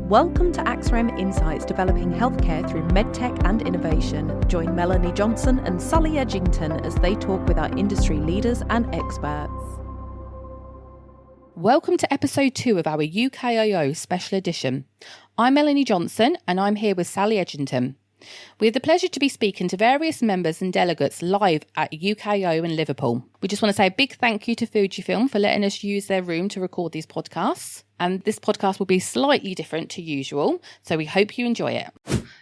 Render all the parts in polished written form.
Welcome to AXREM Insights, developing healthcare through medtech and innovation. Join Melanie Johnson and Sally Edgington as they talk with our industry leaders and experts. Welcome to episode 2 of our UKIO special edition. I'm Melanie Johnson and I'm here with Sally Edgington. We have the pleasure to be speaking to various members and delegates live at UKIO in Liverpool. We just want to say a big thank you to Fujifilm for letting us use their room to record these podcasts. And this podcast will be slightly different to usual, so we hope you enjoy it.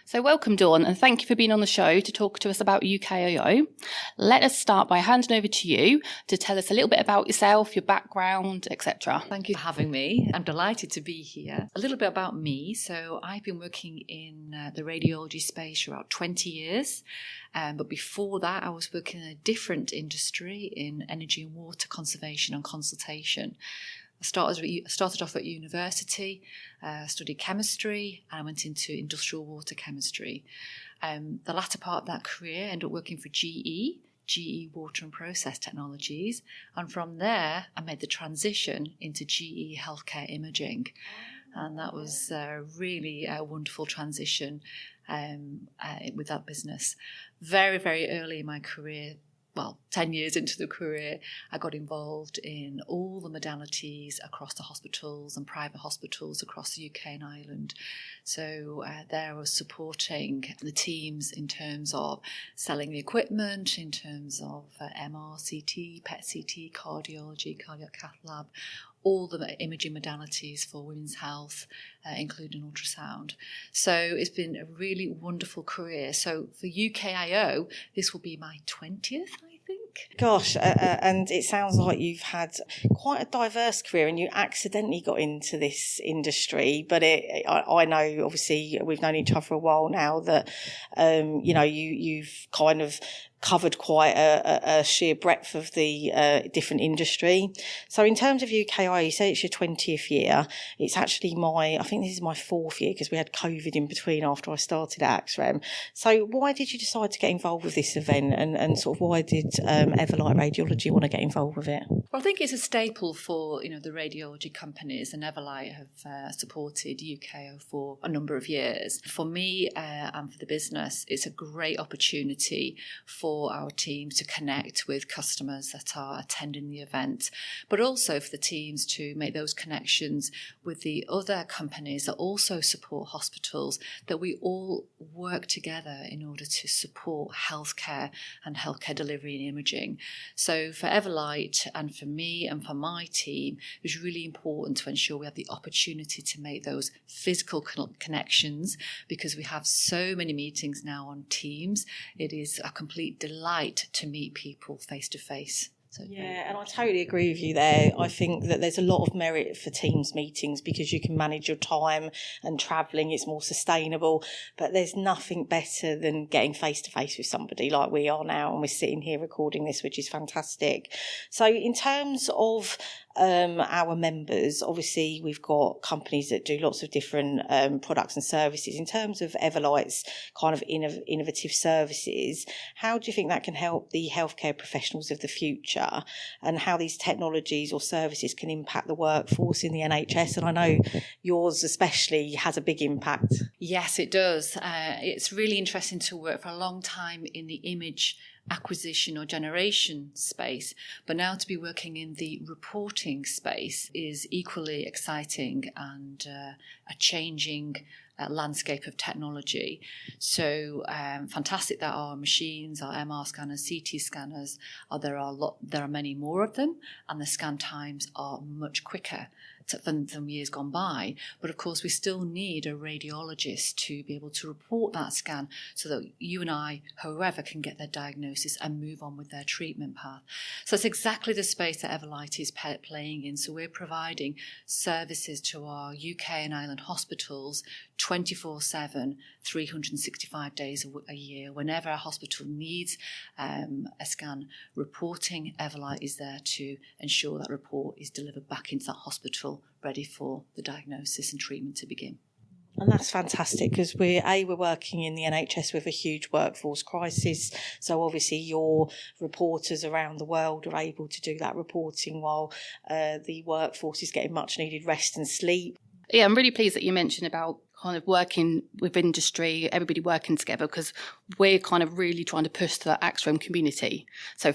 So welcome, Dawn, and thank you for being on the show to talk to us about UKIO. Let us start by handing over to you to tell us a little bit about yourself, your background, etc. Thank you for having me. I'm delighted to be here. A little bit about me. So I've been working in the radiology space for about 20 years. But before that, I was working in a different industry in energy and water conservation and consultation. I started off at university, studied chemistry, and I went into industrial water chemistry. The latter part of that career, I ended up working for GE Water and Process Technologies, and from there I made the transition into GE Healthcare Imaging, and that was really a wonderful transition with that business. Very, very early in my career, 10 years into the career, I got involved in all the modalities across the hospitals and private hospitals across the UK and Ireland. So there I was supporting the teams in terms of selling the equipment, in terms of MR, CT, PET CT, cardiology, cardiac cath lab, all the imaging modalities for women's health, including ultrasound. So it's been a really wonderful career. So for UKIO, this will be my 20th, I think. Gosh, and it sounds like you've had quite a diverse career and you accidentally got into this industry. But I know, obviously, we've known each other for a while now that, you've kind of covered quite a sheer breadth of the different industry. So in terms of UKI, you say it's your 20th year. It's actually I think this is my 4th year because we had COVID in between after I started at AXREM. So why did you decide to get involved with this event and sort of why did Everlight Radiology want to get involved with it? Well, I think it's a staple for, the radiology companies, and Everlight have supported UKIO for a number of years. For me and for the business, it's a great opportunity for our teams to connect with customers that are attending the event, but also for the teams to make those connections with the other companies that also support hospitals, that we all work together in order to support healthcare and healthcare delivery and imaging. So for Everlight and for me and for my team, it was really important to ensure we have the opportunity to make those physical connections, because we have so many meetings now on Teams. It is a complete delight to meet people face to face. Yeah, and I totally agree with you there. I think that there's a lot of merit for Teams meetings because you can manage your time and travelling. It's more sustainable. But there's nothing better than getting face-to-face with somebody like we are now, and we're sitting here recording this, which is fantastic. So in terms of our members, obviously we've got companies that do lots of different products and services. In terms of Everlight's kind of innovative services, how do you think that can help the healthcare professionals of the future, and how these technologies or services can impact the workforce in the NHS? And I know yours especially has a big impact. Yes, it does. It's really interesting to work for a long time in the image acquisition or generation space, but now to be working in the reporting space is equally exciting and a changing landscape of technology. So fantastic that our machines, our MR scanners, CT scanners, there are many more of them, and the scan times are much quicker than years gone by. But of course we still need a radiologist to be able to report that scan so that you and I, whoever, can get their diagnosis and move on with their treatment path. So it's exactly the space that Everlight is playing in. So we're providing services to our UK and Ireland hospitals 24/7, 365 days a year. Whenever a hospital needs a scan reporting, Everlight is there to ensure that report is delivered back into that hospital, ready for the diagnosis and treatment to begin. And that's fantastic because we're working in the NHS with a huge workforce crisis. So obviously your reporters around the world are able to do that reporting while the workforce is getting much needed rest and sleep. Yeah, I'm really pleased that you mentioned about kind of working with industry, everybody working together, because we're kind of really trying to push the AXREM community. So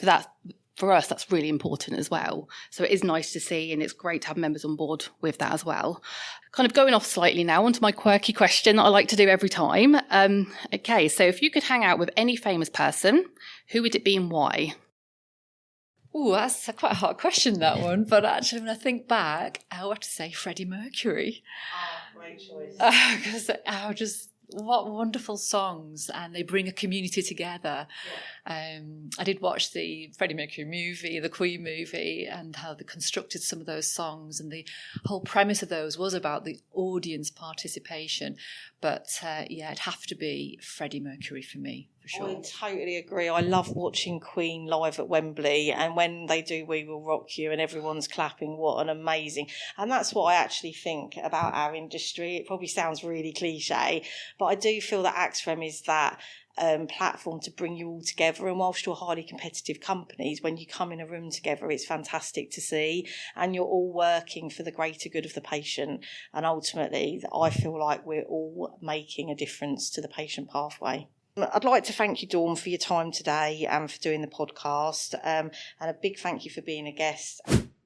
for us, that's really important as well. So it is nice to see, and it's great to have members on board with that as well. Kind of going off slightly now onto my quirky question that I like to do every time. Okay, so if you could hang out with any famous person, who would it be and why? Oh, that's quite a hard question, that one. But actually, when I think back, I would have to say Freddie Mercury. Oh, great choice. Because what wonderful songs, and they bring a community together. Yeah. I did watch the Freddie Mercury movie, the Queen movie, and how they constructed some of those songs, and the whole premise of those was about the audience participation. But it'd have to be Freddie Mercury for me, for sure. I totally agree. I love watching Queen live at Wembley, and when they do We Will Rock You and everyone's clapping, what an amazing... And that's what I actually think about our industry. It probably sounds really cliche, but I do feel that AXREM is that platform to bring you all together. And whilst you're highly competitive companies, when you come in a room together, it's fantastic to see, and you're all working for the greater good of the patient. And ultimately, I feel like we're all making a difference to the patient pathway. I'd like to thank you, Dawn, for your time today and for doing the podcast, and a big thank you for being a guest.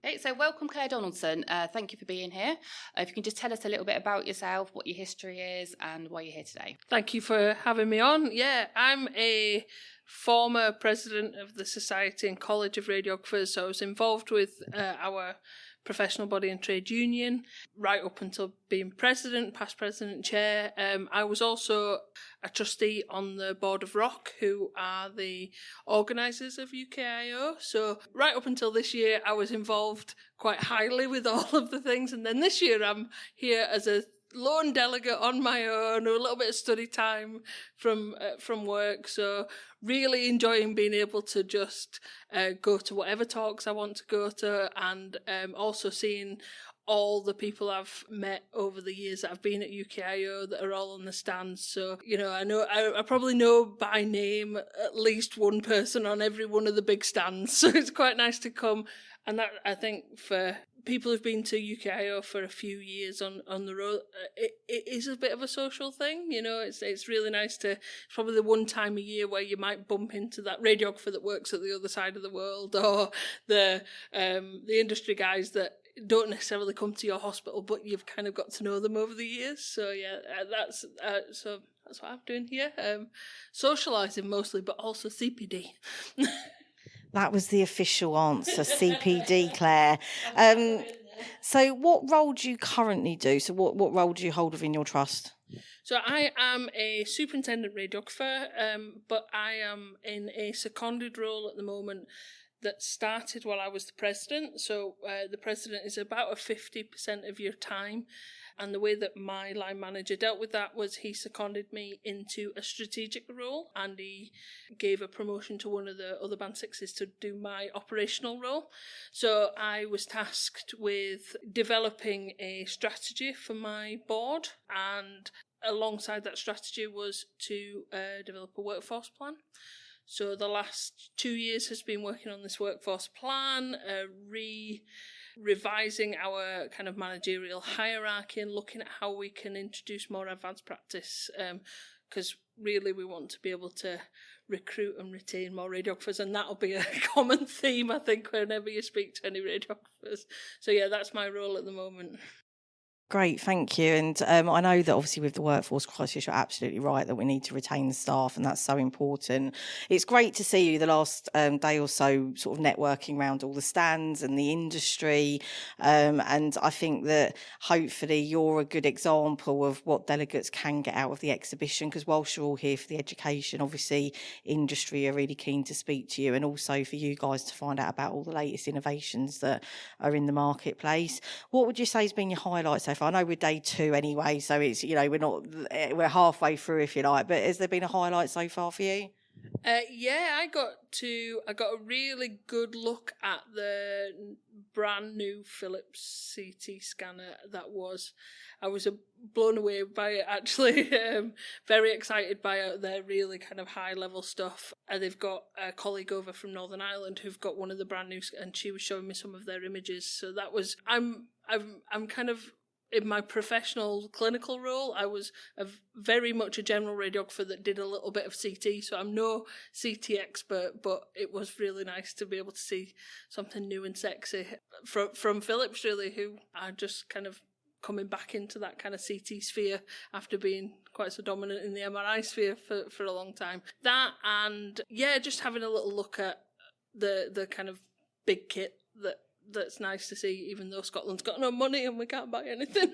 Okay, so welcome, Claire Donaldson. Thank you for being here. If you can just tell us a little bit about yourself, what your history is, and why you're here today. Thank you for having me on. Yeah, I'm a former president of the Society and College of Radiographers, so I was involved with our professional body and trade union right up until being president, past president, chair. I was also a trustee on the board of ROC, who are the organisers of UKIO. So right up until this year, I was involved quite highly with all of the things. And then this year, I'm here as a lone delegate on my own, a little bit of study time from work. So really enjoying being able to just go to whatever talks I want to go to, and also seeing all the people I've met over the years that I've been at UKIO that are all on the stands. So, I probably know by name at least one person on every one of the big stands. So it's quite nice to come. And that, I think, for people who've been to UKIO for a few years on the road, it is a bit of a social thing. It's really nice to, it's probably the one time a year where you might bump into that radiographer that works at the other side of the world, or the industry guys that don't necessarily come to your hospital, but you've kind of got to know them over the years. So yeah, that's what I'm doing here. Socialising mostly, but also CPD. That was the official answer, CPD, Claire. So what role do you currently do? So what role do you hold within your trust? So I am a superintendent radiographer, but I am in a seconded role at the moment that started while I was the president. So the president is about a 50% of your time. And the way that my line manager dealt with that was he seconded me into a strategic role, and he gave a promotion to one of the other band sixes to do my operational role. So I was tasked with developing a strategy for my board, and alongside that strategy was to develop a workforce plan. So the last 2 years has been working on this workforce plan, revising our kind of managerial hierarchy and looking at how we can introduce more advanced practice, because really we want to be able to recruit and retain more radiographers, and that'll be a common theme, I think, whenever you speak to any radiographers. So yeah, that's my role at the moment. Great, thank you. And I know that obviously with the workforce crisis, you're absolutely right that we need to retain the staff, and that's so important. It's great to see you the last day or so sort of networking around all the stands and the industry. And I think that hopefully you're a good example of what delegates can get out of the exhibition, because whilst you're all here for the education, obviously industry are really keen to speak to you, and also for you guys to find out about all the latest innovations that are in the marketplace. What would you say has been your highlight so far? I know we're day 2 anyway, so it's, we're halfway through, if you like, but has there been a highlight so far for you? I got a really good look at the brand new Philips CT scanner. I was blown away by it, actually. Very excited by their really kind of high level stuff. They've got a colleague over from Northern Ireland who've got one of the brand new, and she was showing me some of their images. So that was, I'm kind of in my professional clinical role, I was very much a general radiographer that did a little bit of CT. So I'm no CT expert, but it was really nice to be able to see something new and sexy from Phillips, really, who are just kind of coming back into that kind of CT sphere after being quite so dominant in the MRI sphere for a long time. That, and just having a little look at the kind of big kit that's nice to see, even though Scotland's got no money and we can't buy anything.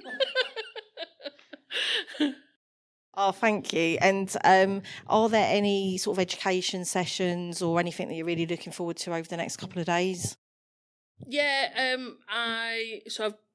Oh, thank you. And are there any sort of education sessions or anything that you're really looking forward to over the next couple of days?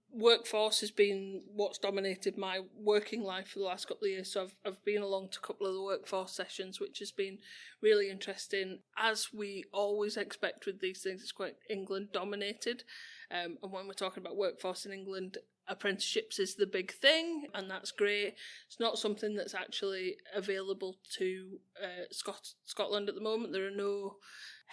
Workforce has been what's dominated my working life for the last couple of years. So I've been along to a couple of the workforce sessions, which has been really interesting. As we always expect with these things, it's quite England dominated. And when we're talking about workforce in England, apprenticeships is the big thing, and that's great. It's not something that's actually available to Scotland at the moment. There are no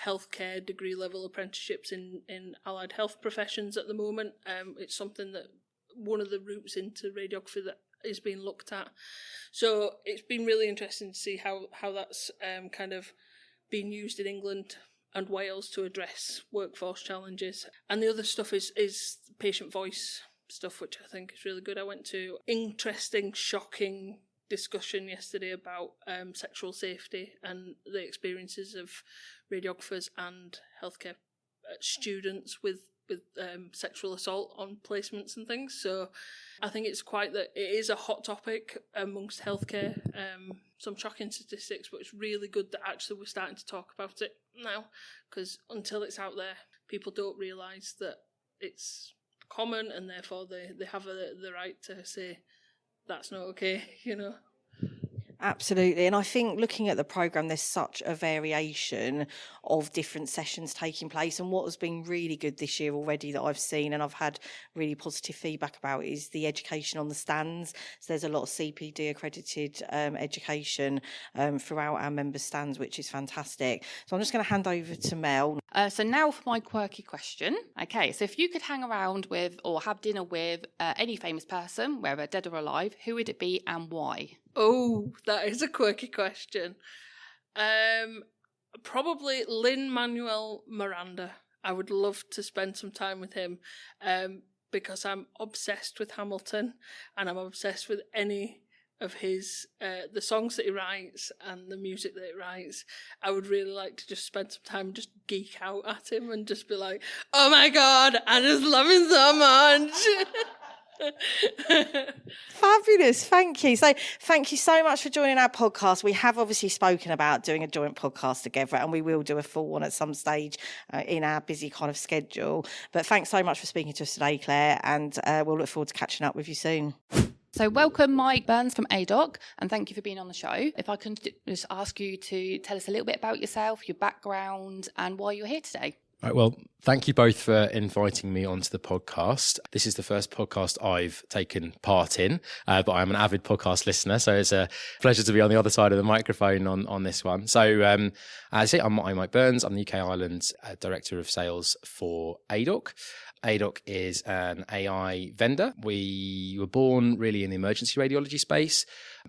healthcare degree level apprenticeships in allied health professions at the moment. It's something that one of the routes into radiography that is being looked at. So it's been really interesting to see how that's kind of being used in England and Wales to address workforce challenges. And the other stuff is patient voice stuff, which I think is really good. I went to interesting, shocking discussion yesterday about sexual safety and the experiences of radiographers and healthcare students with sexual assault on placements and things. So I think it's it is a hot topic amongst healthcare. Some shocking statistics, but it's really good that actually we're starting to talk about it now, because until it's out there, people don't realise that it's common, and therefore they have the right to say that's not okay, you know. Absolutely. And I think looking at the programme, there's such a variation of different sessions taking place. And what has been really good this year already that I've seen and I've had really positive feedback about is the education on the stands. So there's a lot of CPD-accredited education throughout our member stands, which is fantastic. So I'm just going to hand over to Mel. So now for my quirky question. Okay, so if you could hang around with or have dinner with any famous person, whether dead or alive, who would it be and why? Oh, that is a quirky question. Probably Lin-Manuel Miranda. I would love to spend some time with him because I'm obsessed with Hamilton, and I'm obsessed with any of his the songs that he writes and the music that he writes. I would really like to just spend some time and just geek out at him and just be like, oh my God, I just love him so much. Fabulous, thank you. So thank you so much for joining our podcast. We have obviously spoken about doing a joint podcast together, and we will do a full one at some stage in our busy kind of schedule. But thanks so much for speaking to us today, Claire, and we'll look forward to catching up with you soon. So welcome Mike Burns from ADOC, and thank you for being on the show. If I can just ask you to tell us a little bit about yourself, your background, and why you're here today. Right, well, thank you both for inviting me onto the podcast. This is the first podcast I've taken part in, but I'm an avid podcast listener, so it's a pleasure to be on the other side of the microphone on this one. So, as I say, I'm Mike Burns. I'm the UK Ireland Director of Sales for ADOC. ADOC is an AI vendor. We were born really in the emergency radiology space,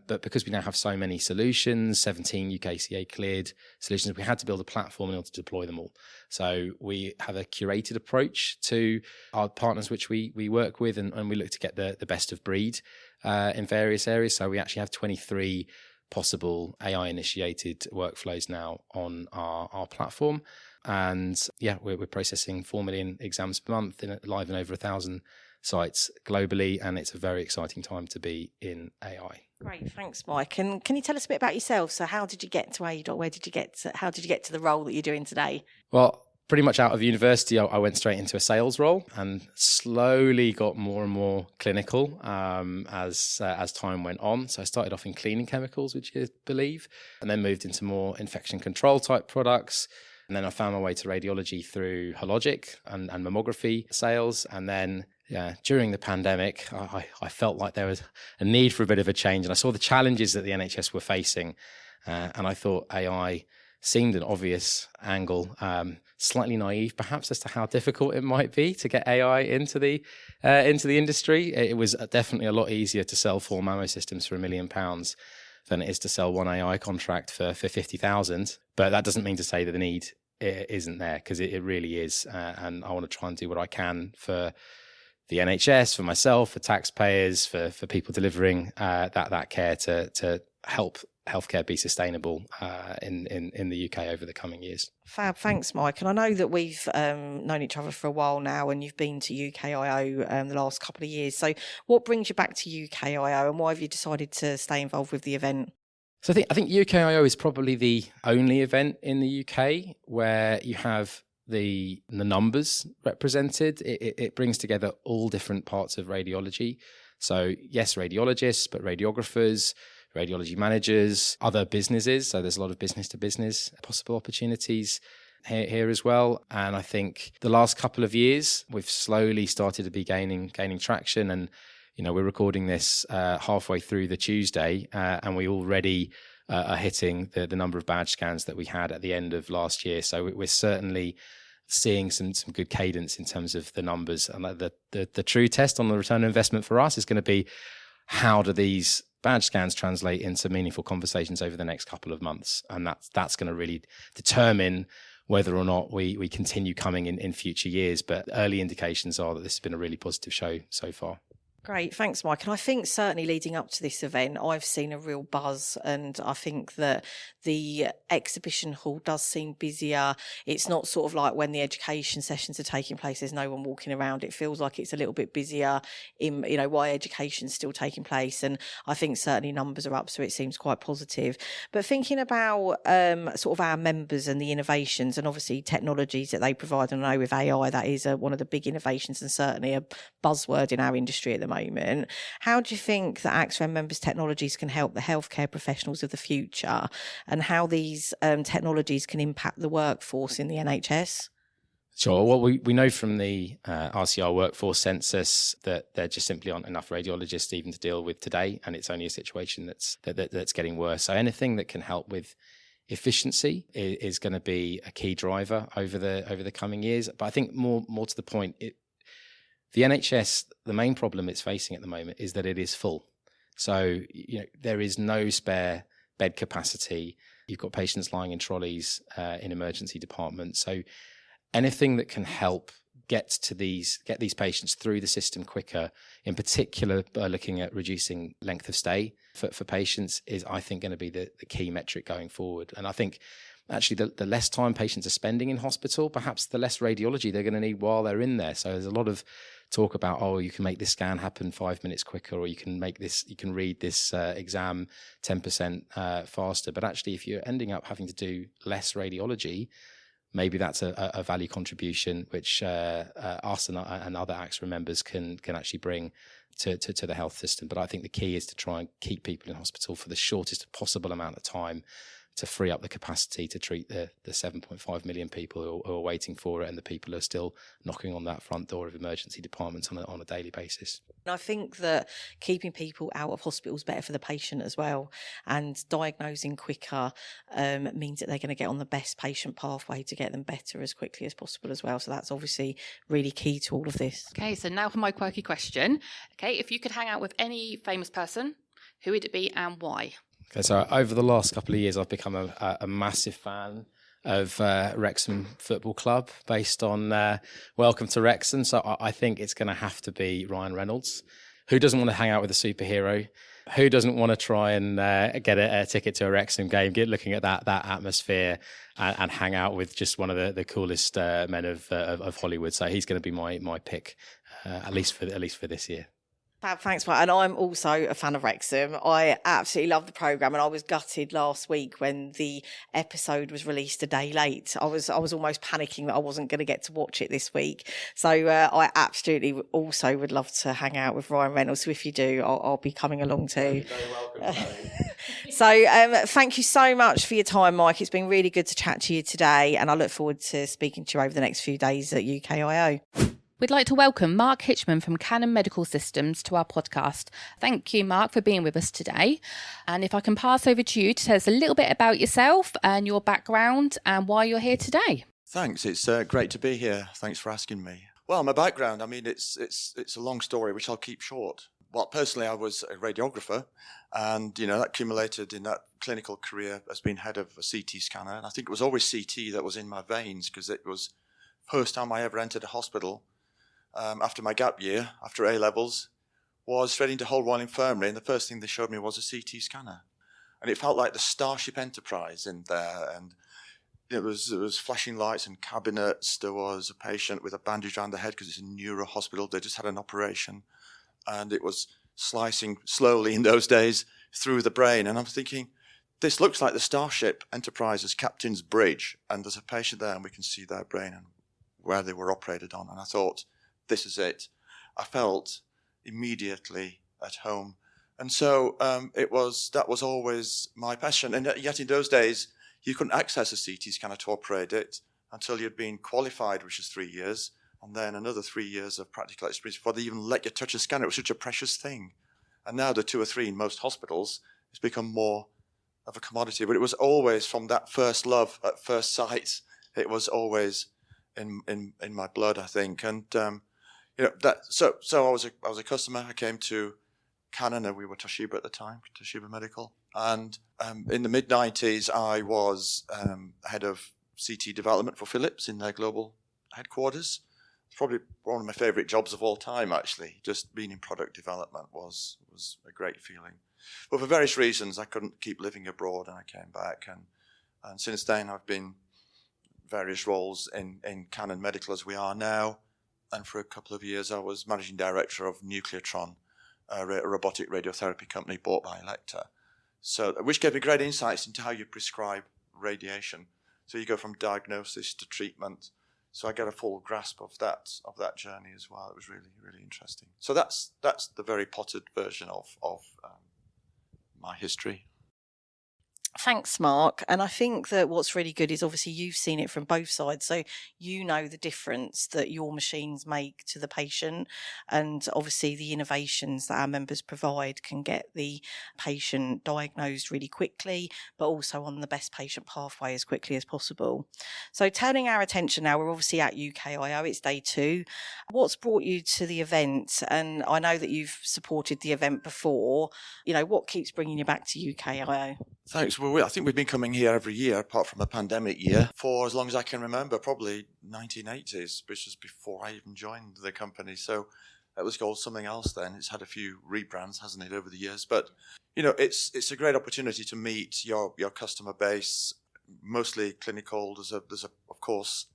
but because we now have so many solutions, 17 UKCA cleared solutions, we had to build a platform in order to deploy them all. So we have a curated approach to our partners which we work with, and we look to get the best of breed in various areas. So we actually have 23 possible AI-initiated workflows now on our platform. And yeah, we're processing 4 million exams per month live in over 1,000 sites globally, and it's a very exciting time to be in AI. Great, thanks, Mike. And can you tell us a bit about yourself? So, how did you get to ADOC? How did you get to the role that you're doing today? Well, pretty much out of university, I went straight into a sales role and slowly got more and more clinical as time went on. So I started off in cleaning chemicals, which you believe, and then moved into more infection control type products. And then I found my way to radiology through Hologic and mammography sales. And then during the pandemic, I felt like there was a need for a bit of a change. And I saw the challenges that the NHS were facing. And I thought AI seemed an obvious angle, slightly naive perhaps as to how difficult it might be to get AI into the industry. It was definitely a lot easier to sell 4 mammo systems for £1 million than it is to sell one AI contract for 50,000. But that doesn't mean to say that the need isn't there, because it really is. And I want to try and do what I can for the NHS, for myself, for taxpayers, for people delivering that care to help healthcare be sustainable in the UK over the coming years. Fab, thanks, Mike. And I know that we've known each other for a while now, and you've been to UKIO the last couple of years. So what brings you back to UKIO, and why have you decided to stay involved with the event? So I think UKIO is probably the only event in the UK where you have the numbers represented. It brings together all different parts of radiology. So yes, radiologists, but radiographers, radiology managers, other businesses. So there's a lot of business to business possible opportunities here as well. And I think the last couple of years, we've slowly started to be gaining traction. And, we're recording this halfway through the Tuesday, and we already are hitting the number of badge scans that we had at the end of last year. So we're certainly seeing some good cadence in terms of the numbers. And the true test on the return on investment for us is going to be, how do these badge scans translate into meaningful conversations over the next couple of months? And that's going to really determine whether or not we continue coming in future years. But early indications are that this has been a really positive show so far. Great, thanks, Mike. And I think certainly leading up to this event, I've seen a real buzz, and I think that the exhibition hall does seem busier. It's not sort of like when the education sessions are taking place, there's no one walking around. It feels like it's a little bit busier in, while education's still taking place. And I think certainly numbers are up, so it seems quite positive. But thinking about sort of our members and the innovations and obviously technologies that they provide, and I know with AI, that is one of the big innovations and certainly a buzzword in our industry at the moment. How do you think that AXREM members' technologies can help the healthcare professionals of the future, and how these technologies can impact the workforce in the NHS? Sure. Well, we know from the RCR workforce census that there just simply aren't enough radiologists even to deal with today, and it's only a situation that's getting worse. So anything that can help with efficiency is going to be a key driver over the coming years. But I think more to the point, the NHS, the main problem it's facing at the moment is that it is full. So, there is no spare bed capacity. You've got patients lying in trolleys in emergency departments. So anything that can help get these patients through the system quicker, in particular by looking at reducing length of stay for patients, is, I think, going to be the key metric going forward. And I think actually the less time patients are spending in hospital, perhaps the less radiology they're going to need while they're in there. So there's a lot of talk about, you can make this scan happen 5 minutes quicker, or you can read this exam 10% faster. But actually, if you're ending up having to do less radiology, maybe that's a value contribution which us and other AXREM members can actually bring to the health system. But I think the key is to try and keep people in hospital for the shortest possible amount of time, to free up the capacity to treat the 7.5 million people who are waiting for it, and the people who are still knocking on that front door of emergency departments on a daily basis. And I think that keeping people out of hospital is better for the patient as well, and diagnosing quicker means that they're going to get on the best patient pathway to get them better as quickly as possible as well. So that's obviously really key to all of this. Okay, so now for my quirky question. Okay, if you could hang out with any famous person, who would it be and why? Okay, so over the last couple of years, I've become a massive fan of Wrexham Football Club, based on Welcome to Wrexham. So I think it's going to have to be Ryan Reynolds. Who doesn't want to hang out with a superhero? Who doesn't want to try and get a ticket to a Wrexham game, looking at that atmosphere, and hang out with just one of the coolest men of Hollywood? So he's going to be my pick, at least for this year. Thanks, Mike. And I'm also a fan of Wrexham. I absolutely love the programme, and I was gutted last week when the episode was released a day late. I was almost panicking that I wasn't going to get to watch it this week. So I absolutely also would love to hang out with Ryan Reynolds. So if you do, I'll be coming along too. You're very welcome. So thank you so much for your time, Mike. It's been really good to chat to you today, and I look forward to speaking to you over the next few days at UKIO. We'd like to welcome Mark Hitchman from Canon Medical Systems to our podcast. Thank you, Mark, for being with us today. And if I can pass over to you to tell us a little bit about yourself and your background and why you're here today. Thanks. It's great to be here. Thanks for asking me. Well, my background, I mean, it's a long story, which I'll keep short. Well, personally, I was a radiographer, and, that accumulated in that clinical career as being head of a CT scanner. And I think it was always CT that was in my veins, because it was the first time I ever entered a hospital after my gap year, after A-levels, was straight into Hull Royal Infirmary, and the first thing they showed me was a CT scanner. And it felt like the Starship Enterprise in there, and there was flashing lights and cabinets. There was a patient with a bandage around the head because it's a neuro hospital. They just had an operation, and it was slicing slowly in those days through the brain. And I'm thinking, this looks like the Starship Enterprise's captain's bridge, and there's a patient there, and we can see their brain and where they were operated on. And I thought, this is it. I felt immediately at home. And so that was always my passion. And yet in those days, you couldn't access a CT scanner to operate it until you'd been qualified, which is 3 years, and then another 3 years of practical experience before they even let you touch a scanner. It was such a precious thing. And now the 2 or 3 in most hospitals, it's become more of a commodity. But it was always from that first love at first sight. It was always in my blood, I think. And so I was a customer. I came to Canon, and we were Toshiba at the time, Toshiba Medical. And in the mid-90s, I was head of CT development for Philips in their global headquarters. It's probably one of my favorite jobs of all time, actually. Just being in product development was a great feeling. But for various reasons, I couldn't keep living abroad, and I came back. And since then, I've been various roles in Canon Medical as we are now. And for a couple of years, I was managing director of Nucleotron, a robotic radiotherapy company bought by Electa. So, which gave me great insights into how you prescribe radiation. So you go from diagnosis to treatment. So I get a full grasp of that journey as well. It was really, really interesting. So that's the very potted version of my history. Thanks, Mark. And I think that what's really good is obviously you've seen it from both sides. So you know the difference that your machines make to the patient. And obviously the innovations that our members provide can get the patient diagnosed really quickly, but also on the best patient pathway as quickly as possible. So turning our attention now, we're obviously at UKIO, it's day 2. What's brought you to the event? And I know that you've supported the event before. What keeps bringing you back to UKIO? Thanks. Well, I think we've been coming here every year, apart from a pandemic year, for as long as I can remember, probably 1980s, which was before I even joined the company. So that was called something else then. It's had a few rebrands, hasn't it, over the years? But, it's a great opportunity to meet your customer base, mostly clinical. There's of course,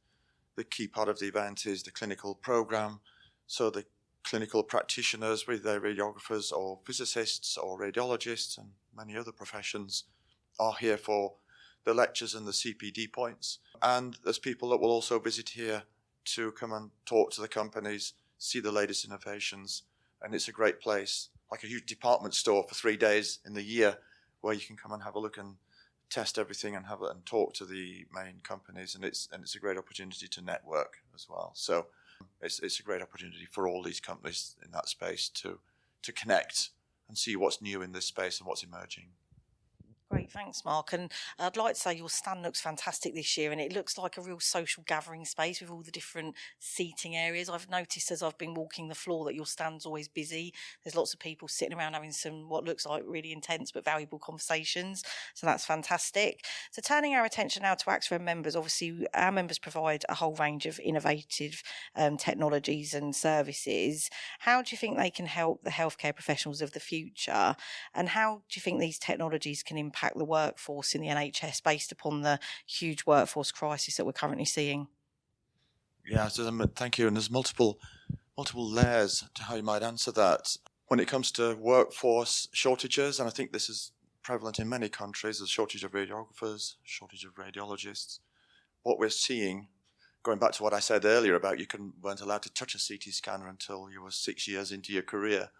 the key part of the event is the clinical program. So the clinical practitioners, whether they're radiographers or physicists or radiologists and many other professions, are here for the lectures and the CPD points. And there's people that will also visit here to come and talk to the companies, see the latest innovations. And it's a great place, like a huge department store for 3 days in the year, where you can come and have a look and test everything and talk to the main companies. And it's a great opportunity to network as well. So it's a great opportunity for all these companies in that space to connect and see what's new in this space and what's emerging. Great, thanks, Mark. And I'd like to say your stand looks fantastic this year, and it looks like a real social gathering space with all the different seating areas. I've noticed as I've been walking the floor that your stand's always busy. There's lots of people sitting around having some what looks like really intense but valuable conversations. So that's fantastic. So turning our attention now to AXREM members, obviously our members provide a whole range of innovative technologies and services. How do you think they can help the healthcare professionals of the future? And how do you think these technologies can impact the workforce in the NHS based upon the huge workforce crisis that we're currently seeing? Yeah, so thank you. And there's multiple layers to how you might answer that. When it comes to workforce shortages, and I think this is prevalent in many countries, there's a shortage of radiographers, shortage of radiologists. What we're seeing, going back to what I said earlier about weren't allowed to touch a CT scanner until you were 6 years into your career.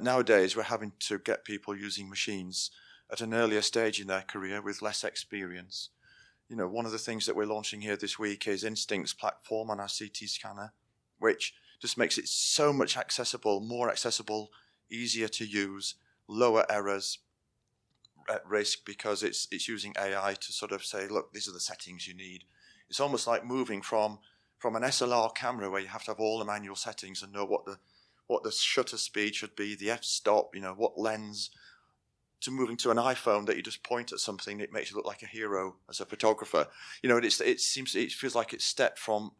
Nowadays, we're having to get people using machines at an earlier stage in their career with less experience. One of the things that we're launching here this week is Instinct's platform on our CT scanner, which just makes it so much accessible, more accessible, easier to use, lower errors at risk, because it's using AI to sort of say, look, these are the settings you need. It's almost like moving from an SLR camera where you have to have all the manual settings and know what the shutter speed should be, the f-stop, what lens, to moving to an iPhone that you just point at something, it makes you look like a hero as a photographer. It feels like it's stepped from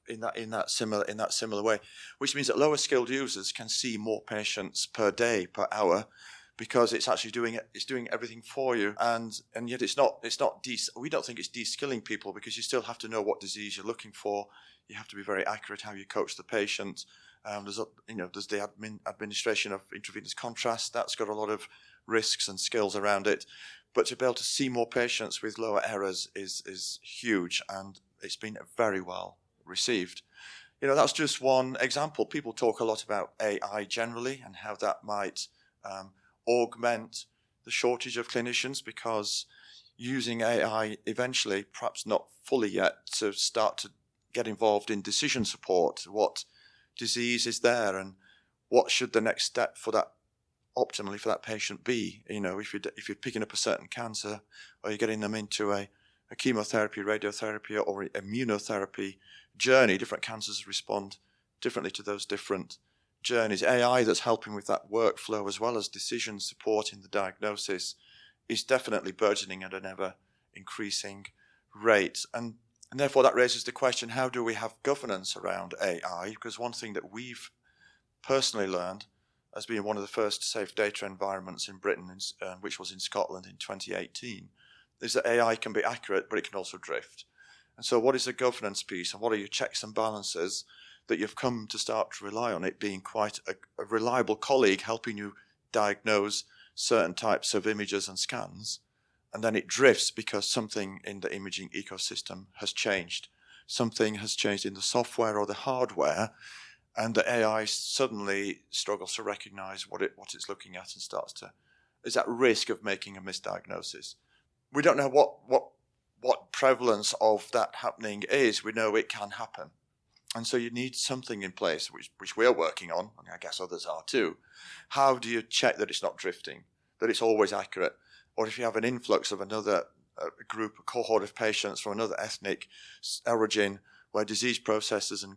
in that similar way, which means that lower skilled users can see more patients per day, per hour, because it's actually doing everything for you, and yet we don't think it's de-skilling people, because you still have to know what disease you're looking for. You have to be very accurate how you coach the patient. There's the administration of intravenous contrast. That's got a lot of risks and skills around it, but to be able to see more patients with lower errors is huge, and it's been very well received. That's just one example. People talk a lot about AI generally and how that might augment the shortage of clinicians, because using AI eventually, perhaps not fully yet, to start to get involved in decision support. What disease is there, and what should the next step for that, optimally for that patient be? If you're picking up a certain cancer, or you're getting them into a chemotherapy, radiotherapy, or immunotherapy journey, different cancers respond differently to those different journeys. AI that's helping with that workflow as well as decision support in the diagnosis is definitely burgeoning at an ever increasing rate. And therefore that raises the question, how do we have governance around AI? Because one thing that we've personally learned as being one of the first safe data environments in Britain, which was in Scotland in 2018, is that AI can be accurate, but it can also drift. And so what is the governance piece, and what are your checks and balances that you've come to start to rely on it being quite a reliable colleague helping you diagnose certain types of images and scans, and then it drifts because something in the imaging ecosystem has changed. Something has changed in the software or the hardware, and the AI suddenly struggles to recognize what it's looking at and is at risk of making a misdiagnosis. We don't know what prevalence of that happening is. We know it can happen. And so you need something in place, which we're working on, and I guess others are too. How do you check that it's not drifting, that it's always accurate? Or if you have an influx of another a cohort of patients from another ethnic origin, where disease processes and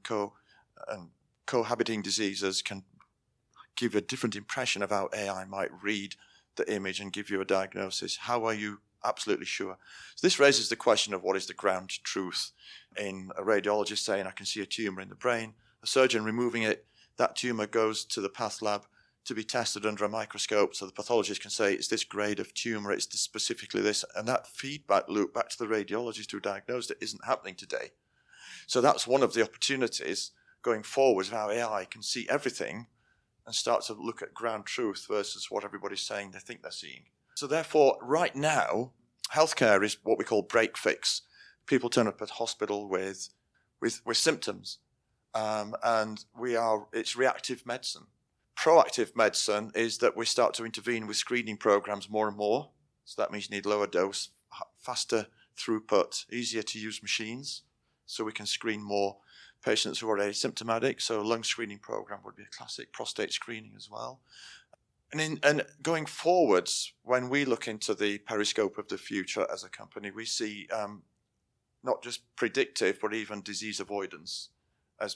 cohabiting diseases can give a different impression of how AI might read the image and give you a diagnosis, how are you absolutely sure? So this raises the question of what is the ground truth in a radiologist saying, I can see a tumour in the brain, a surgeon removing it, that tumour goes to the path lab to be tested under a microscope, so the pathologist can say, it's this grade of tumour, it's specifically this, and that feedback loop back to the radiologist who diagnosed it isn't happening today. So that's one of the opportunities going forward, of how AI can see everything and start to look at ground truth versus what everybody's saying they think they're seeing. So therefore, right now, healthcare is what we call break fix. People turn up at hospital with symptoms, and it's reactive medicine. Proactive medicine is that we start to intervene with screening programs more and more. So that means you need lower dose, faster throughput, easier to use machines, so we can screen more patients who are asymptomatic. So a lung screening program would be a classic, prostate screening as well. And going forwards, when we look into the periscope of the future as a company, we see not just predictive, but even disease avoidance as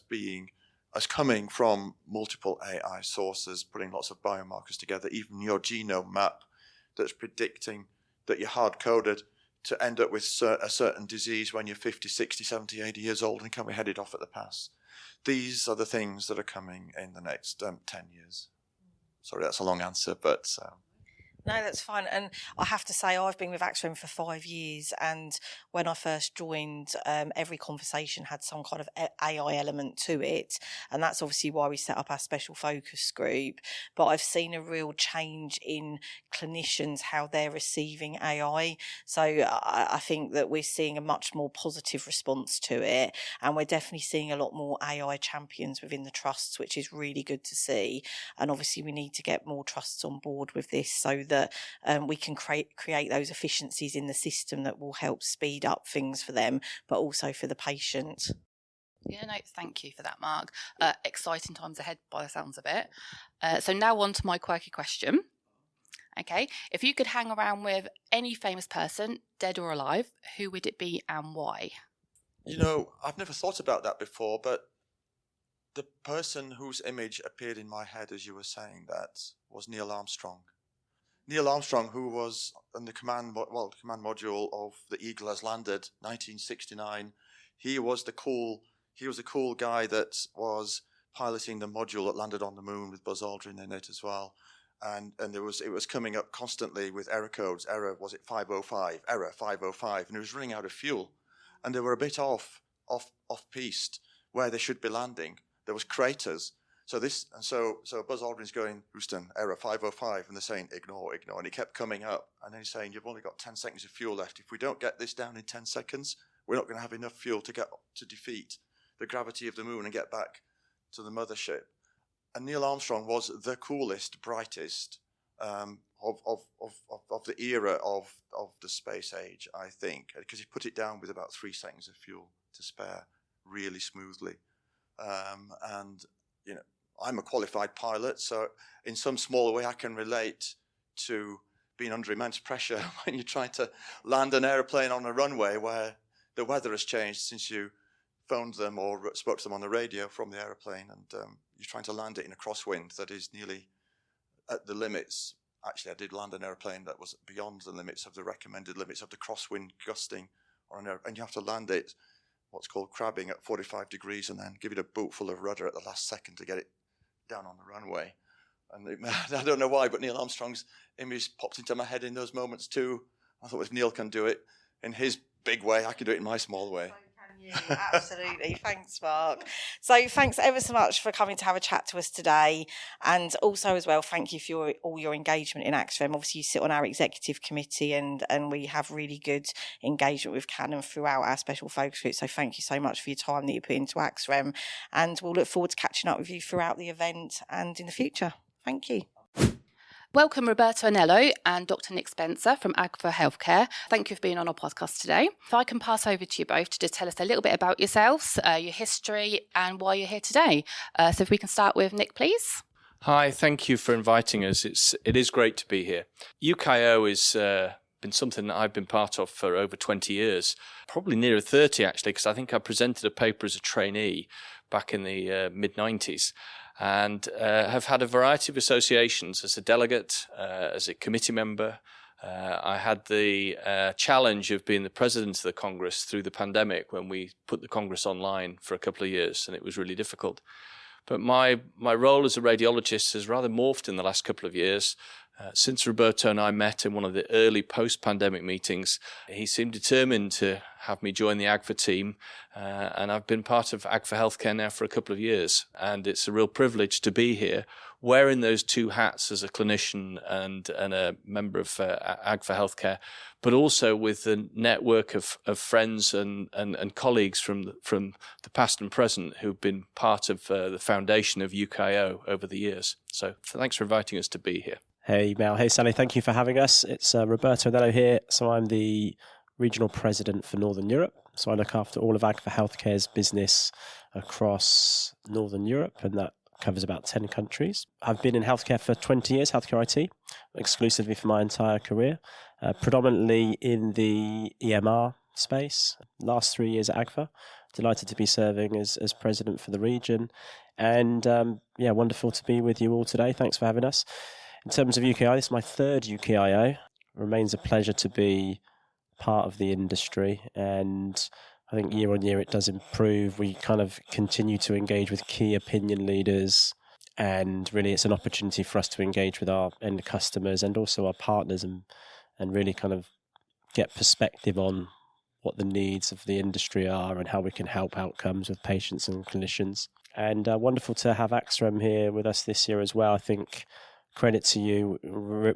coming from multiple AI sources, putting lots of biomarkers together, even your genome map that's predicting that you're hard-coded to end up with a certain disease when you're 50, 60, 70, 80 years old and can be headed off at the pass. These are the things that are coming in the next 10 years. Sorry, that's a long answer, but... No, that's fine. And I have to say, I've been with AXREM for 5 years, and when I first joined, every conversation had some kind of AI element to it, and that's obviously why we set up our special focus group. But I've seen a real change in clinicians, how they're receiving AI. So I think that we're seeing a much more positive response to it, and we're definitely seeing a lot more AI champions within the trusts, which is really good to see. And obviously we need to get more trusts on board with this, so that we can create those efficiencies in the system that will help speed up things for them, but also for the patient. Yeah, no, thank you for that, Mark. Exciting times ahead by the sounds of it. So now on to my quirky question. Okay, if you could hang around with any famous person, dead or alive, who would it be and why? You know, I've never thought about that before, but the person whose image appeared in my head as you were saying that was Neil Armstrong. Neil Armstrong, who was in the command module of the Eagle has landed, 1969. He was the cool guy that was piloting the module that landed on the moon with Buzz Aldrin in it as well. And it was coming up constantly with error codes. Error, was it 505? Error 505, and it was running out of fuel. And they were a bit off piste where they should be landing. There was craters. So Buzz Aldrin's going, Houston, error 505, and they're saying ignore, and he kept coming up, and then he's saying you've only got 10 seconds of fuel left. If we don't get this down in 10 seconds, we're not going to have enough fuel to defeat the gravity of the moon and get back to the mothership. And Neil Armstrong was the coolest, brightest of the era of the space age, I think, because he put it down with about 3 seconds of fuel to spare really smoothly. And, you know, I'm a qualified pilot, so in some small way I can relate to being under immense pressure when you're trying to land an airplane on a runway where the weather has changed since you phoned them or spoke to them on the radio from the airplane, and you're trying to land it in a crosswind that is nearly at the limits. Actually, I did land an airplane that was beyond the limits of the recommended limits of the crosswind gusting on an airplane, and you have to land it what's called crabbing at 45 degrees and then give it a boot full of rudder at the last second to get it down on the runway. And I don't know why, but Neil Armstrong's image popped into my head in those moments too. I thought if Neil can do it in his big way, I can do it in my small way. Absolutely. Thanks, Mark. So thanks ever so much for coming to have a chat to us today. And also as well, thank you for all your engagement in AXREM. Obviously, you sit on our executive committee and we have really good engagement with Canon throughout our special focus group. So thank you so much for your time that you put into AXREM. And we'll look forward to catching up with you throughout the event and in the future. Thank you. Welcome Roberto Anello and Dr. Nick Spencer from AGFA Healthcare. Thank you for being on our podcast today. If I can pass over to you both to just tell us a little bit about yourselves, your history and why you're here today. So if we can start with Nick, please. Hi, thank you for inviting us. It is great to be here. UKIO has been something that I've been part of for over 20 years, probably nearer 30 actually, because I think I presented a paper as a trainee back in the mid-90s. And have had a variety of associations as a delegate, as a committee member. I had the challenge of being the president of the Congress through the pandemic when we put the Congress online for a couple of years, and it was really difficult. But my role as a radiologist has rather morphed in the last couple of years. Since Roberto and I met in one of the early post-pandemic meetings, he seemed determined to have me join the AGFA team, and I've been part of AGFA Healthcare now for a couple of years, and it's a real privilege to be here, wearing those two hats as a clinician and a member of AGFA Healthcare, but also with the network of friends and colleagues from the past and present who've been part of the foundation of UKIO over the years. So thanks for inviting us to be here. Hey Mel, hey Sally, thank you for having us. It's Roberto Anello here. So I'm the Regional President for Northern Europe. So I look after all of AGFA Healthcare's business across Northern Europe, and that covers about 10 countries. I've been in healthcare for 20 years, healthcare IT, exclusively for my entire career, predominantly in the EMR space. Last 3 years at AGFA. Delighted to be serving as President for the region. And wonderful to be with you all today. Thanks for having us. In terms of UKIO, this is my third UKIO. It remains a pleasure to be part of the industry, and I think year on year it does improve. We kind of continue to engage with key opinion leaders, and really it's an opportunity for us to engage with our end customers and also our partners and really kind of get perspective on what the needs of the industry are and how we can help outcomes with patients and clinicians. And wonderful to have AXREM here with us this year as well. I think credit to you,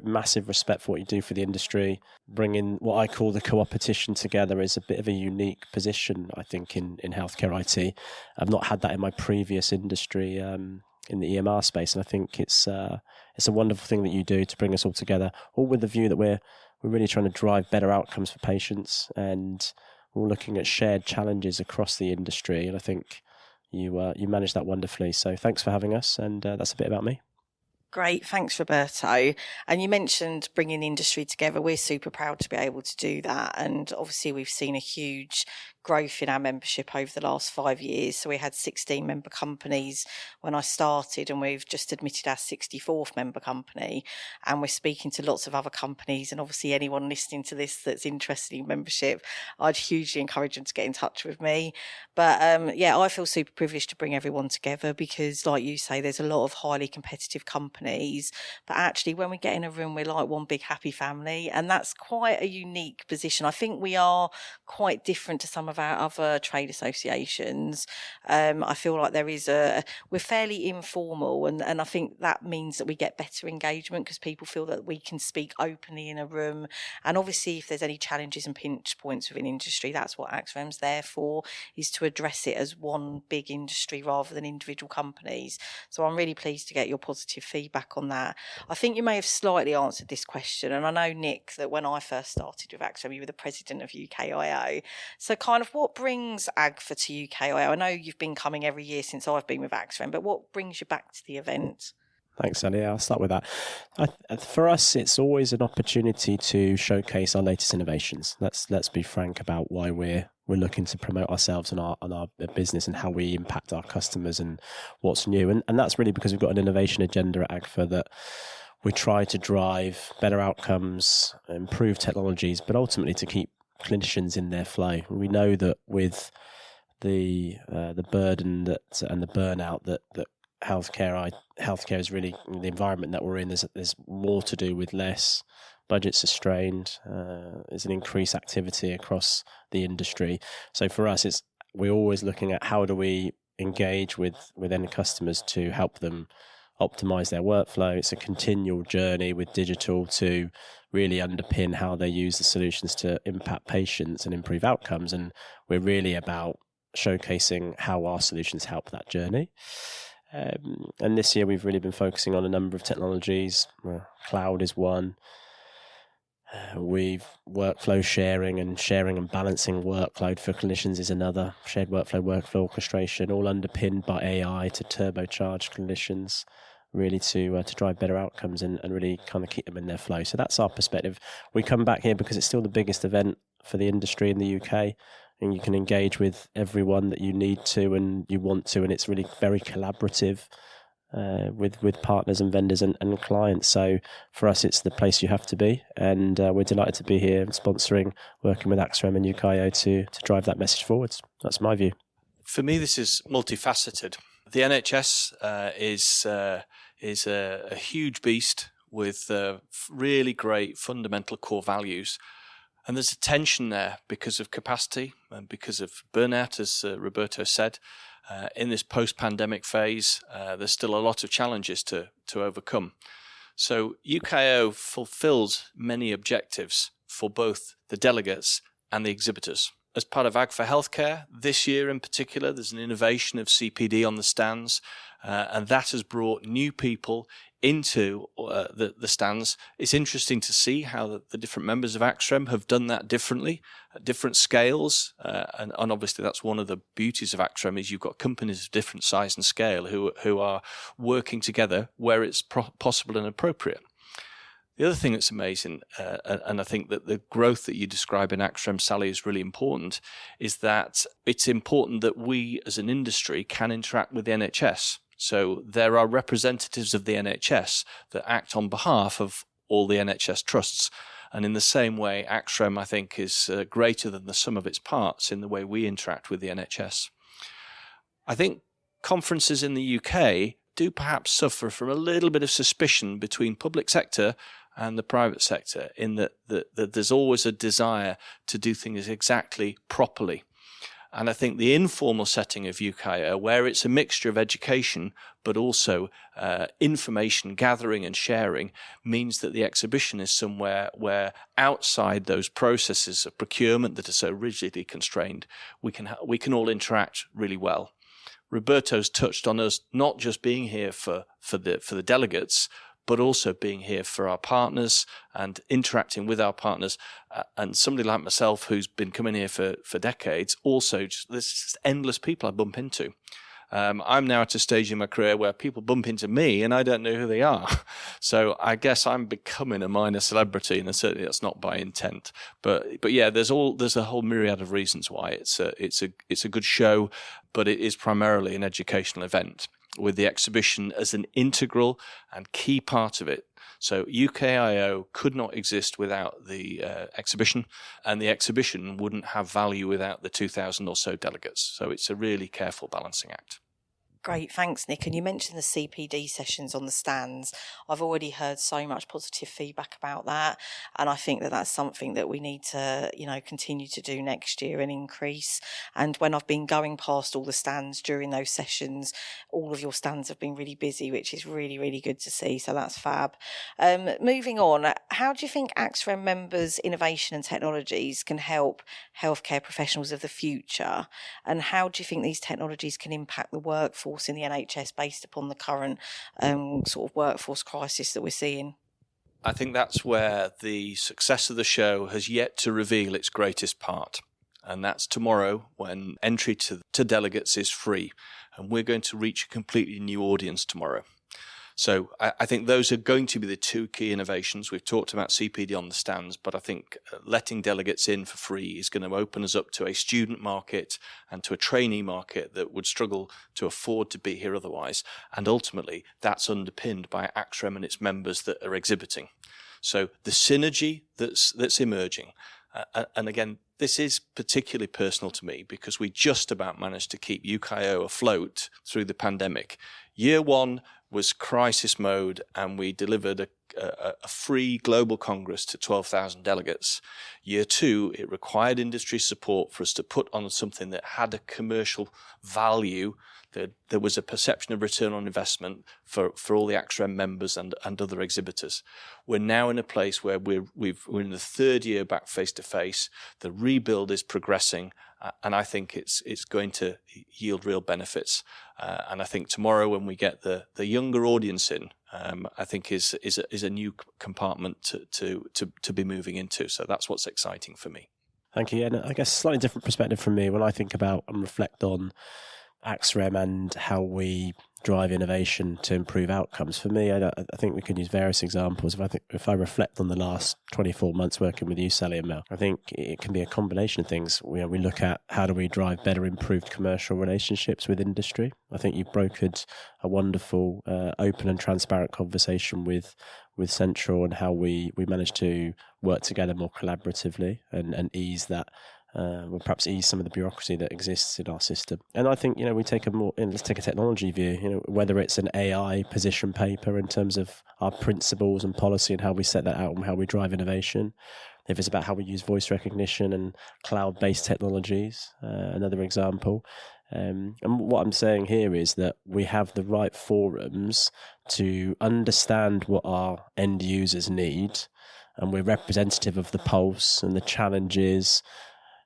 massive respect for what you do for the industry. Bringing what I call the co-opetition together is a bit of a unique position, I think, in healthcare IT. I've not had that in my previous industry in the EMR space, and I think it's a wonderful thing that you do to bring us all together, all with the view that we're really trying to drive better outcomes for patients, and we're looking at shared challenges across the industry. And I think you manage that wonderfully. So thanks for having us, and that's a bit about me. Great, thanks Roberto. And you mentioned bringing industry together. We're super proud to be able to do that, and obviously we've seen a huge growth in our membership over the last 5 years. So we had 16 member companies when I started, and we've just admitted our 64th member company, and we're speaking to lots of other companies. And obviously anyone listening to this that's interested in membership, I'd hugely encourage them to get in touch with me. But I feel super privileged to bring everyone together, because like you say, there's a lot of highly competitive companies, but actually when we get in a room, we're like one big happy family, and that's quite a unique position. I think we are quite different to some of our other trade associations. I feel like we're fairly informal, and I think that means that we get better engagement, because people feel that we can speak openly in a room. And obviously if there's any challenges and pinch points within industry, that's what AXREM's there for, is to address it as one big industry rather than individual companies. So I'm really pleased to get your positive feedback on that. I think you may have slightly answered this question, and I know, Nick, that when I first started with AXREM, you were the president of UKIO. So kind of what brings AGFA to UKIO? I know you've been coming every year since I've been with AXREM, but what brings you back to the event? Thanks, Sally. I'll start with that. For us, it's always an opportunity to showcase our latest innovations. Let's be frank about why we're looking to promote ourselves and our business and how we impact our customers and what's new. And that's really because we've got an innovation agenda at AGFA that we try to drive better outcomes, improve technologies, but ultimately to keep clinicians in their flow. We know that with the burden and the burnout that healthcare is really the environment that we're in. There's more to do with less. Budgets are strained. There's an increased activity across the industry. So for us, we're always looking at how do we engage with end customers to help them optimize their workflow. It's a continual journey with digital to really underpin how they use the solutions to impact patients and improve outcomes. And we're really about showcasing how our solutions help that journey. And this year we've really been focusing on a number of technologies. Cloud is one. We've workflow sharing and balancing workload for clinicians is another. Shared workflow orchestration, all underpinned by AI to turbocharge clinicians, really to drive better outcomes and really kind of keep them in their flow. So that's our perspective. We come back here because it's still the biggest event for the industry in the UK, and you can engage with everyone that you need to and you want to, and it's really very collaborative with partners and vendors and clients. So for us, it's the place you have to be, and we're delighted to be here and sponsoring, working with AXREM and UKIO to drive that message forwards. That's my view. For me, this is multifaceted. The NHS is a huge beast with really great fundamental core values. And there's a tension there because of capacity and because of burnout, as Roberto said. In this post-pandemic phase, there's still a lot of challenges to overcome. So UKIO fulfills many objectives for both the delegates and the exhibitors. As part of AGFA Healthcare, this year in particular, there's an innovation of CPD on the stands, and that has brought new people into the stands. It's interesting to see how the different members of AXREM have done that differently at different scales, and obviously that's one of the beauties of AXREM is you've got companies of different size and scale who are working together where it's possible and appropriate. The other thing that's amazing, and I think that the growth that you describe in AXREM, Sally, is really important, is that it's important that we as an industry can interact with the NHS. So there are representatives of the NHS that act on behalf of all the NHS trusts. And in the same way, AXREM, I think, is greater than the sum of its parts in the way we interact with the NHS. I think conferences in the UK do perhaps suffer from a little bit of suspicion between public sector and the private sector, in that there's always a desire to do things exactly properly. And I think the informal setting of UKIO, where it's a mixture of education but also information gathering and sharing, means that the exhibition is somewhere where outside those processes of procurement that are so rigidly constrained, we can all interact really well. Roberto's touched on us not just being here for the delegates, but also being here for our partners and interacting with our partners. And somebody like myself, who's been coming here for decades, also there's just endless people I bump into. I'm now at a stage in my career where people bump into me and I don't know who they are. So I guess I'm becoming a minor celebrity, and certainly that's not by intent. But yeah, there's a whole myriad of reasons why it's a good show, but it is primarily an educational event with the exhibition as an integral and key part of it. So UKIO could not exist without the exhibition, and the exhibition wouldn't have value without the 2,000 or so delegates. So it's a really careful balancing act. Great, thanks, Nick. And you mentioned the CPD sessions on the stands. I've already heard so much positive feedback about that, and I think that that's something that we need to, continue to do next year and increase. And when I've been going past all the stands during those sessions, all of your stands have been really busy, which is really, really good to see. So that's fab. Moving on, how do you think AXREM members' innovation and technologies can help healthcare professionals of the future? And how do you think these technologies can impact the workforce in the NHS based upon the current sort of workforce crisis that we're seeing? I think that's where the success of the show has yet to reveal its greatest part. And that's tomorrow, when entry to delegates is free. And we're going to reach a completely new audience tomorrow. So I think those are going to be the two key innovations. We've talked about CPD on the stands, but I think letting delegates in for free is going to open us up to a student market and to a trainee market that would struggle to afford to be here otherwise. And ultimately, that's underpinned by AXREM and its members that are exhibiting. So the synergy that's emerging, and again, this is particularly personal to me because we just about managed to keep UKIO afloat through the pandemic. Year one was crisis mode, and we delivered a free global congress to 12,000 delegates. Year two, it required industry support for us to put on something that had a commercial value. There was a perception of return on investment for all the AXREM members and other exhibitors. We're now in a place where we're in the third year back face to face. The rebuild is progressing, and I think it's going to yield real benefits. And I think tomorrow, when we get the younger audience in, I think is a new compartment to be moving into. So that's what's exciting for me. Thank you. And I guess slightly different perspective from me when I think about and reflect on AXREM and how we drive innovation to improve outcomes. For me, I think we can use various examples. If I reflect on the last 24 months working with you, Sally and Mel, I think it can be a combination of things. We look at how do we drive better improved commercial relationships with industry. I think you've brokered a wonderful open and transparent conversation with Central and how we managed to work together more collaboratively and ease that. Perhaps ease some of the bureaucracy that exists in our system. And I think, we take let's take a technology view, whether it's an AI position paper in terms of our principles and policy and how we set that out and how we drive innovation. If it's about how we use voice recognition and cloud-based technologies, another example. And what I'm saying here is that we have the right forums to understand what our end users need, and we're representative of the pulse and the challenges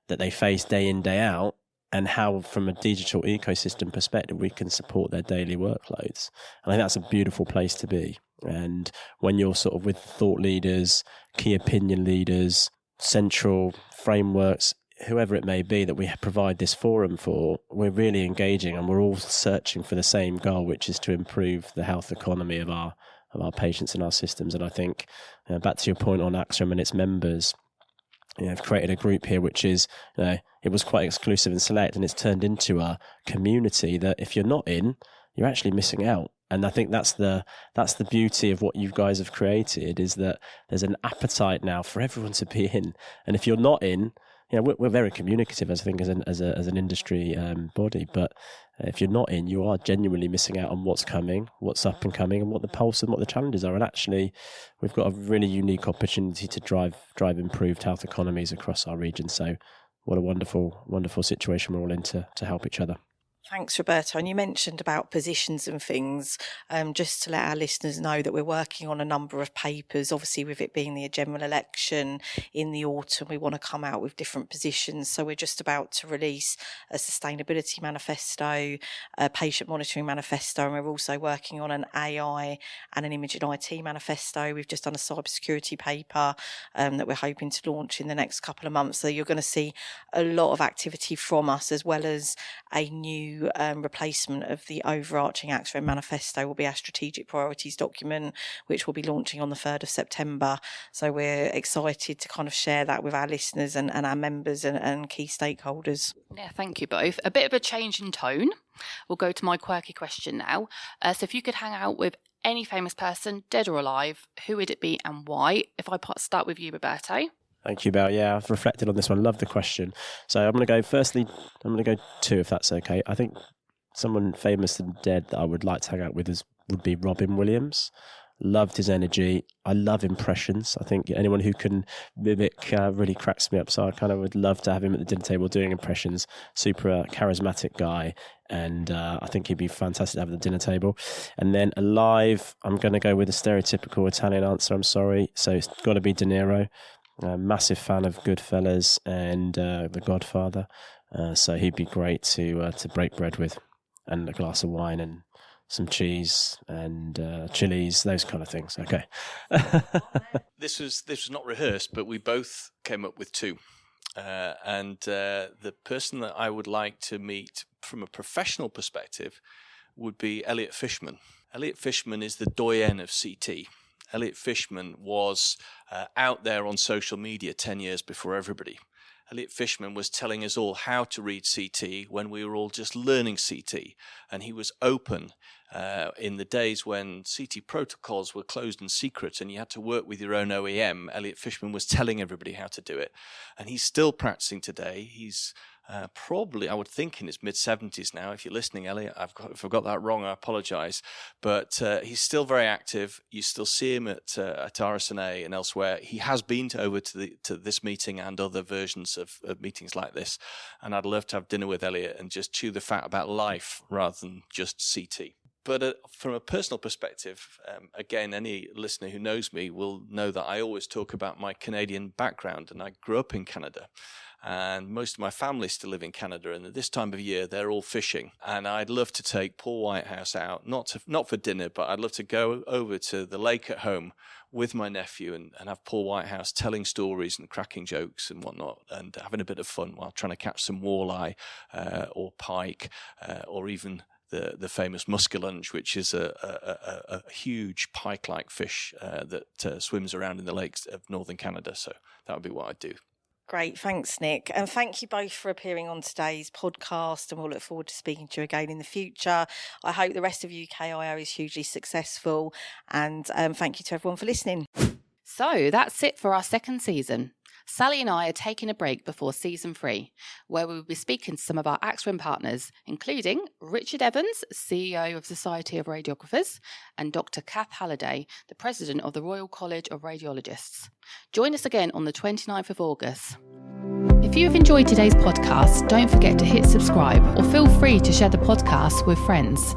that they face day in, day out, and how, from a digital ecosystem perspective, we can support their daily workloads. And I think that's a beautiful place to be. And when you're sort of with thought leaders, key opinion leaders, central frameworks, whoever it may be that we provide this forum for, we're really engaging and we're all searching for the same goal, which is to improve the health economy of our patients and our systems. And I think, back to your point on AXREM and its members, I've created a group here which is, it was quite exclusive and select, and it's turned into a community that if you're not in, you're actually missing out. And I think that's the beauty of what you guys have created, is that there's an appetite now for everyone to be in. And if you're not in, we're very communicative, as an industry body. But if you're not in, you are genuinely missing out on what's coming, what's up and coming, and what the pulse and what the challenges are. And actually, we've got a really unique opportunity to drive improved health economies across our region. So, what a wonderful situation we're all in to help each other. Thanks, Roberto. And you mentioned about positions and things. Just to let our listeners know that we're working on a number of papers. Obviously, with it being the general election in the autumn, we want to come out with different positions. So we're just about to release a sustainability manifesto, a patient monitoring manifesto, and we're also working on an AI and an imaging IT manifesto. We've just done a cybersecurity paper that we're hoping to launch in the next couple of months. So you're going to see a lot of activity from us, as well as a new new replacement of the overarching AXREM manifesto will be our strategic priorities document, which we'll be launching on the 3rd of September. So we're excited to kind of share that with our listeners and our members and key stakeholders. Yeah, thank you both. A bit of a change in tone. We'll go to my quirky question now. So if you could hang out with any famous person, dead or alive, who would it be and why? If I start with you, Roberto. Thank you, Belle. Yeah, I've reflected on this one. Love the question. So I'm going to go two, if that's okay. I think someone famous and dead that I would like to hang out with would be Robin Williams. Loved his energy. I love impressions. I think anyone who can mimic really cracks me up. So I kind of would love to have him at the dinner table doing impressions. Super charismatic guy. And I think he'd be fantastic to have at the dinner table. And then alive, I'm going to go with a stereotypical Italian answer. I'm sorry. So it's got to be De Niro. Massive fan of Goodfellas and The Godfather. So he'd be great to break bread with, and a glass of wine and some cheese and chilies, those kind of things. Okay. This was not rehearsed, but we both came up with two. And the person that I would like to meet from a professional perspective would be Elliot Fishman. Elliot Fishman is the doyen of CT. Elliot Fishman was out there on social media 10 years before everybody. Elliot Fishman was telling us all how to read CT when we were all just learning CT. And he was open in the days when CT protocols were closed and secret and you had to work with your own OEM. Elliot Fishman was telling everybody how to do it. And he's still practicing today. He's probably, I would think, in his mid-70s now. If you're listening, Elliot, if I've got that wrong, I apologise. But he's still very active. You still see him at RSNA and elsewhere. He has been over to this meeting and other versions of meetings like this. And I'd love to have dinner with Elliot and just chew the fat about life rather than just CT. But from a personal perspective, again, any listener who knows me will know that I always talk about my Canadian background, and I grew up in Canada. And most of my family still live in Canada, and at this time of year, they're all fishing. And I'd love to take Paul Whitehouse out, not for dinner, but I'd love to go over to the lake at home with my nephew and have Paul Whitehouse telling stories and cracking jokes and whatnot, and having a bit of fun while trying to catch some walleye or pike or even the famous muskellunge, which is a huge pike-like fish that swims around in the lakes of northern Canada. So that would be what I'd do. Great, thanks, Nick. And thank you both for appearing on today's podcast, and we'll look forward to speaking to you again in the future. I hope the rest of UKIO is hugely successful, and thank you to everyone for listening. So that's it for our second season. Sally and I are taking a break before season 3, where we will be speaking to some of our AXREM partners, including Richard Evans, CEO of Society of Radiographers, and Dr. Kath Halliday, the President of the Royal College of Radiologists. Join us again on the 29th of August. If you have enjoyed today's podcast, don't forget to hit subscribe or feel free to share the podcast with friends.